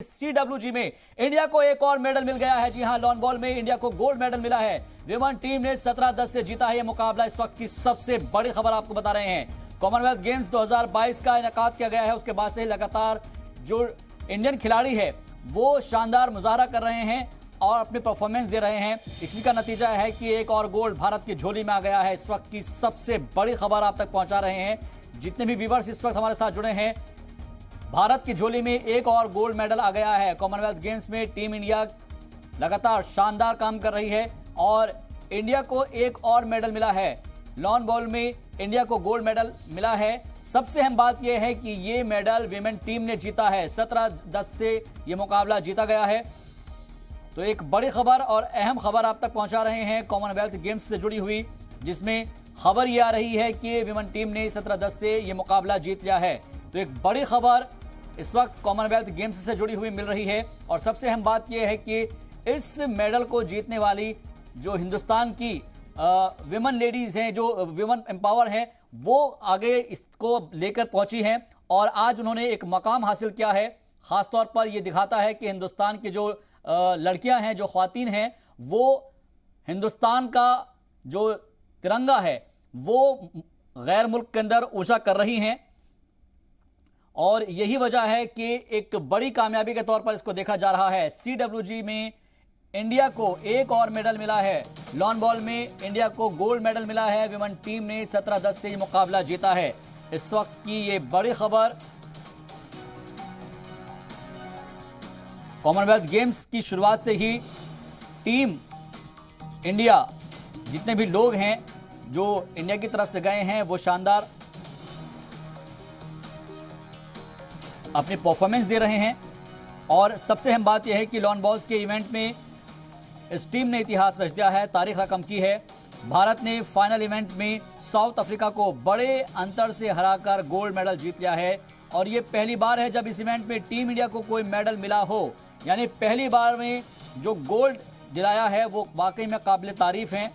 CWG में India को एक और मेडल मिल गया है। जी हां, लॉन बॉल में इंडिया को गोल्ड मेडल मिला है। विमेन टीम ने 17-10 से जीता है यह मुकाबला। इस वक्त की सबसे बड़ी खबर आपको बता रहे हैं। कॉमनवेल्थ गेम्स 2022 का इनेकाद किया गया है। उसके बाद से लगातार जो इंडियन खिलाड़ी है वो शानदार मुजाहरा कर रहे हैं और अपनी परफॉर्मेंस दे रहे हैं। इसी का नतीजा है कि एक और गोल्ड भारत की झोली में आ गया है। इस वक्त की सबसे बड़ी खबर आप तक पहुंचा रहे हैं। जितने भी व्यूअर्स इस वक्त हमारे साथ जुड़े हैं, भारत की झोली में एक और गोल्ड मेडल आ गया है। कॉमनवेल्थ गेम्स में टीम इंडिया लगातार शानदार काम कर रही है और इंडिया को एक और मेडल मिला है। लॉन बॉल में इंडिया को गोल्ड मेडल मिला है। सबसे अहम बात यह है कि यह मेडल विमेन टीम ने जीता है। 17-10 से यह मुकाबला जीता गया है। तो एक बड़ी खबर और अहम खबर आप तक पहुंचा रहे हैं कॉमनवेल्थ गेम्स से जुड़ी हुई, जिसमें खबर यह आ रही है कि विमेन टीम ने 17-10 से यह मुकाबला जीत लिया है। तो एक बड़ी खबर इस वक्त कॉमनवेल्थ गेम्स से जुड़ी हुई मिल रही है और सबसे अहम बात यह है कि इस मेडल को जीतने वाली जो हिंदुस्तान की विमेन लेडीज हैं, जो विमेन एम्पावर हैं, वो आगे इसको लेकर पहुंची हैं और आज उन्होंने एक मकाम हासिल किया है। खासतौर पर यह दिखाता है कि हिंदुस्तान की जो लड़कियां हैं, जो ख्वातीन हैं, वो हिंदुस्तान का जो तिरंगा है वो गैर मुल्क के अंदर ऊंचा कर रही हैं और यही वजह है कि एक बड़ी कामयाबी के तौर पर इसको देखा जा रहा है। CWG में इंडिया को एक और मेडल मिला है। लॉन बॉल में इंडिया को गोल्ड मेडल मिला है। विमेन टीम ने 17-10 से ये मुकाबला जीता है। इस वक्त की ये बड़ी खबर कॉमनवेल्थ गेम्स की शुरुआत से ही टीम इंडिया, जितने भी लोग हैं जो इंडिया की तरफ से गए हैं, वो शानदार अपनी परफॉर्मेंस दे रहे हैं। और सबसे अहम बात यह है कि लॉन बॉल्स के इवेंट में इस टीम ने इतिहास रच दिया है, तारीख रकम की है। भारत ने फाइनल इवेंट में साउथ अफ्रीका को बड़े अंतर से हराकर गोल्ड मेडल जीत लिया है और ये पहली बार है जब इस इवेंट में टीम इंडिया को कोई मेडल मिला हो। यानी पहली बार में जो गोल्ड दिलाया है वो वाकई में काबिल तारीफ है।